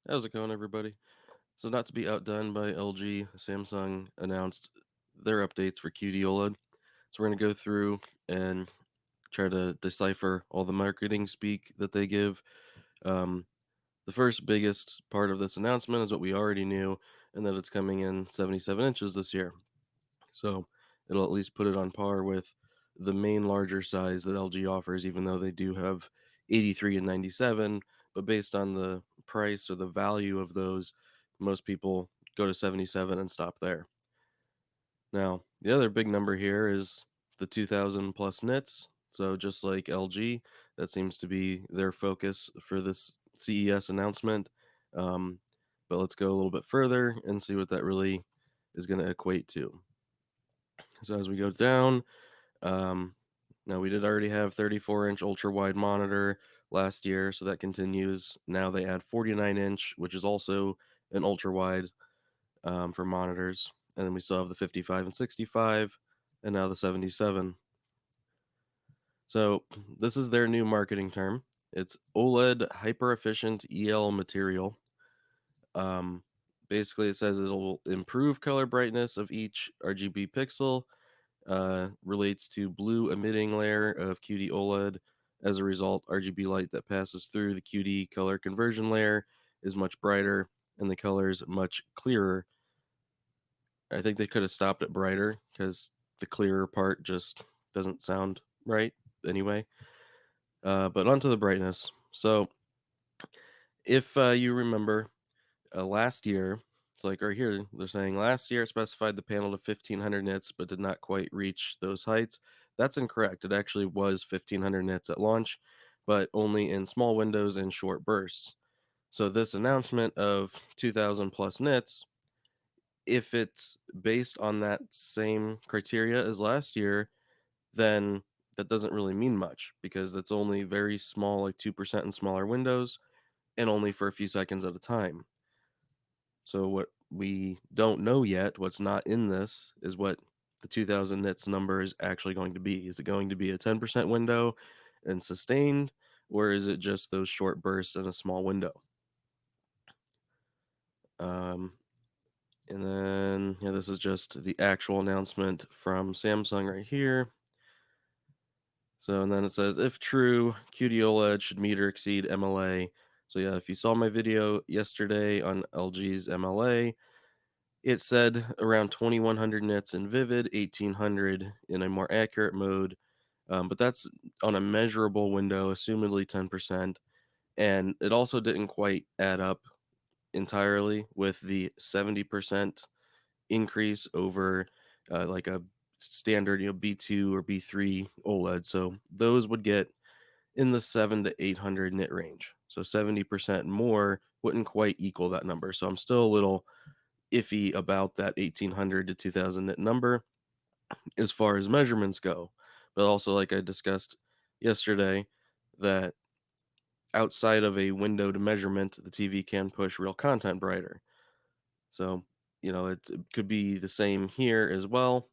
How's it going, everybody? So, not to be outdone by LG, Samsung announced their updates for QD OLED. So, we're going to go through and try to decipher all the marketing speak that they give. Um, the first biggest part of this announcement is what we already knew, and that it's coming in 77 inches this year. So, it'll at least put it on par with the main larger size that LG offers, even though they do have 83 and 97. But based on the price or the value of those, most people go to 77 and stop there. Now, the other big number here is the 2000 plus nits. So, just like LG, that seems to be their focus for this CES announcement. Um, but let's go a little bit further and see what that really is going to equate to. So as we go down, um, now we did already have 34-inch ultra wide monitor last year, so that continues. Now they add 49-inch, which is also an ultra wide for monitors, and then we still have the 55 and 65, and now the 77. So this is their new marketing term. It's OLED hyper efficient EL material. Um, Basically, it says it'll improve color brightness of each RGB pixel, relates to blue emitting layer of QD OLED. As a result, RGB light that passes through the QD color conversion layer is much brighter and the colors much clearer. I think they could have stopped at brighter because the clearer part just doesn't sound right anyway. But onto the brightness. So, if you remember, last year, it's like right here, they're saying last year it specified the panel to 1500 nits, but did not quite reach those heights. That's incorrect. It actually was 1500 nits at launch, but only in small windows and short bursts. So this announcement of 2000 plus nits, if it's based on that same criteria as last year, then that doesn't really mean much because it's only very small, like 2% in smaller windows, and only for a few seconds at a time. So what we don't know yet, what's not in this, is what the 2000 nits number is actually going to be. Is it going to be a 10% window and sustained, or is it just those short bursts in a small window? Um, and then, yeah, this is just the actual announcement from Samsung right here. So, and then it says, if true, QD OLED should meet or exceed MLA. So, yeah, if you saw my video yesterday on LG's MLA, it said around 2100 nits in vivid, 1800 in a more accurate mode, but that's on a measurable window, assumedly 10%. And it also didn't quite add up entirely with the 70% increase over like a standard, B2 or B3 OLED. So those would get in the 7 to 800 nit range. So 70% more wouldn't quite equal that number. So I'm still a little iffy about that 1800 to 2000 nit number as far as measurements go. But also, like I discussed yesterday, that outside of a window to measurement, the TV can push real content brighter. So, it could be the same here as well.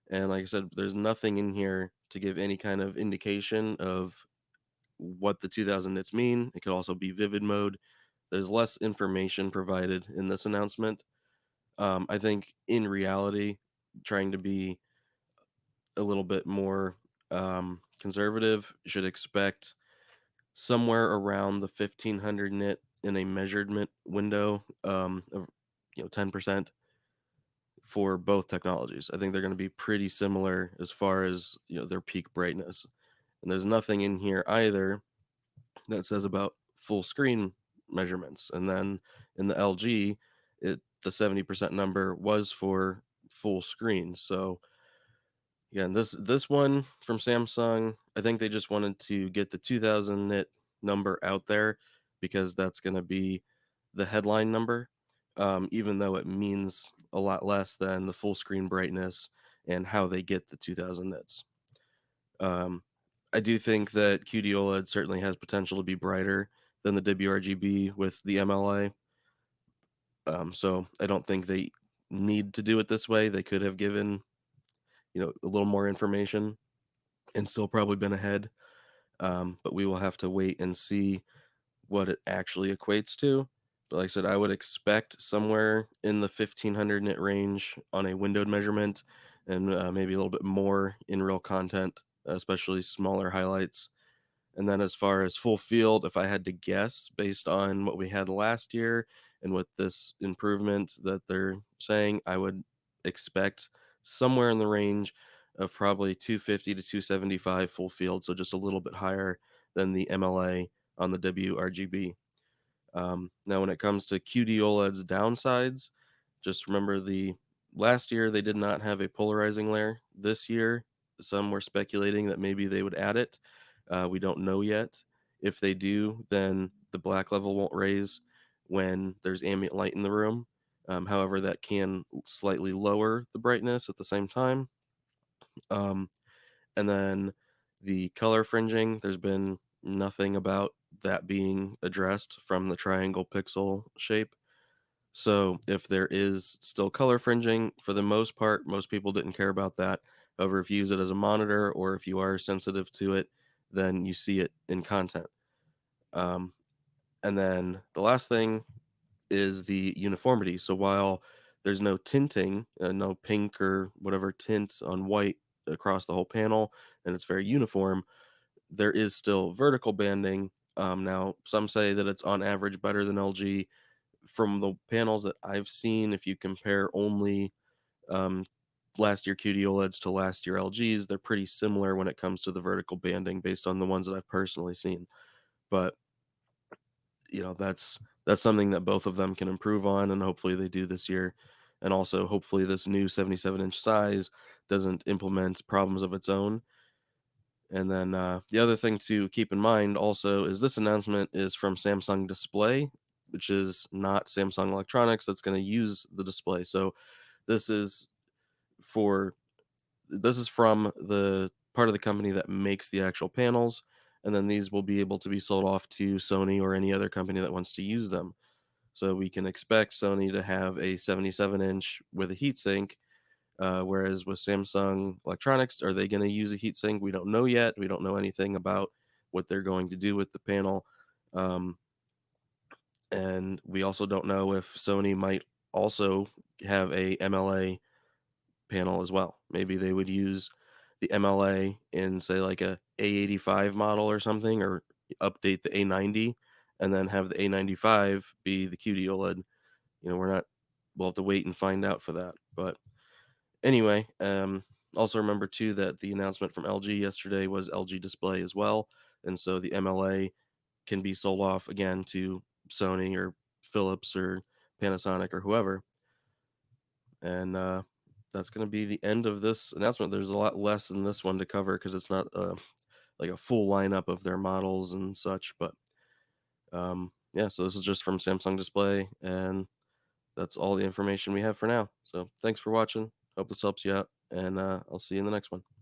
And like I said, there's nothing in here to give any kind of indication of what the 2000 nits mean. It could also be vivid mode. There's less information provided in this announcement. I think in reality, trying to be a little bit more conservative, should expect somewhere around the 1500 nit in a measurement window of 10% for both technologies. I think they're going to be pretty similar as far as their peak brightness. And there's nothing in here either that says about full screen measurements. And then in the LG, the 70% number was for full screen. So again, this one from Samsung, I think they just wanted to get the 2000 nit number out there because that's going to be the headline number, even though it means a lot less than the full screen brightness and how they get the 2000 nits. Um, I do think that QD OLED certainly has potential to be brighter than the WRGB with the MLA. So I don't think they need to do it this way. They could have given a little more information and still probably been ahead. But we will have to wait and see what it actually equates to. But like I said, I would expect somewhere in the 1500 nit range on a windowed measurement, and maybe a little bit more in real content, especially smaller highlights. And then as far as full field, if I had to guess based on what we had last year and with this improvement that they're saying, I would expect somewhere in the range of probably 250 to 275 full field, so just a little bit higher than the MLA on the WRGB. Now, when it comes to QD OLED's downsides, just remember the last year they did not have a polarizing layer. This year, some were speculating that maybe they would add it. We don't know yet. If they do, then the black level won't raise when there's ambient light in the room. However, that can slightly lower the brightness at the same time. Um, and then the color fringing, there's been nothing about that being addressed from the triangle pixel shape. So if there is still color fringing, for the most part, most people didn't care about that. However, if you use it as a monitor or if you are sensitive to it, then you see it in content. Um, and then the last thing is the uniformity. So while there's no tinting, no pink or whatever tint on white across the whole panel, and it's very uniform, there is still vertical banding. Now, some say that it's on average better than LG. From the panels that I've seen, if you compare only um, last year QD OLEDs to last year LGs, they're pretty similar when it comes to the vertical banding based on the ones that I've personally seen. But that's something that both of them can improve on, and hopefully they do this year. And also, hopefully, this new 77-inch size doesn't implement problems of its own. And then the other thing to keep in mind also is this announcement is from Samsung Display, which is not Samsung Electronics that's going to use the display. So this is for this is from the part of the company that makes the actual panels, and then these will be able to be sold off to Sony or any other company that wants to use them. So we can expect Sony to have a 77-inch with a heatsink, whereas with Samsung Electronics, are they going to use a heatsink? We don't know yet. We don't know anything about what they're going to do with the panel. Um, and we also don't know if Sony might also have a MLA panel as well. Maybe they would use the MLA in, say, like a A85 model or something, or update the A90 and then have the A95 be the QD OLED. We're not, we'll have to wait and find out for that. But anyway, also remember too that the announcement from LG yesterday was LG Display as well, and so the MLA can be sold off again to Sony or Philips or Panasonic or whoever, and that's going to be the end of this announcement. There's a lot less in this one to cover because it's not like a full lineup of their models and such, but yeah. So this is just from Samsung Display, and that's all the information we have for now. So thanks for watching. Hope this helps you out, and I'll see you in the next one.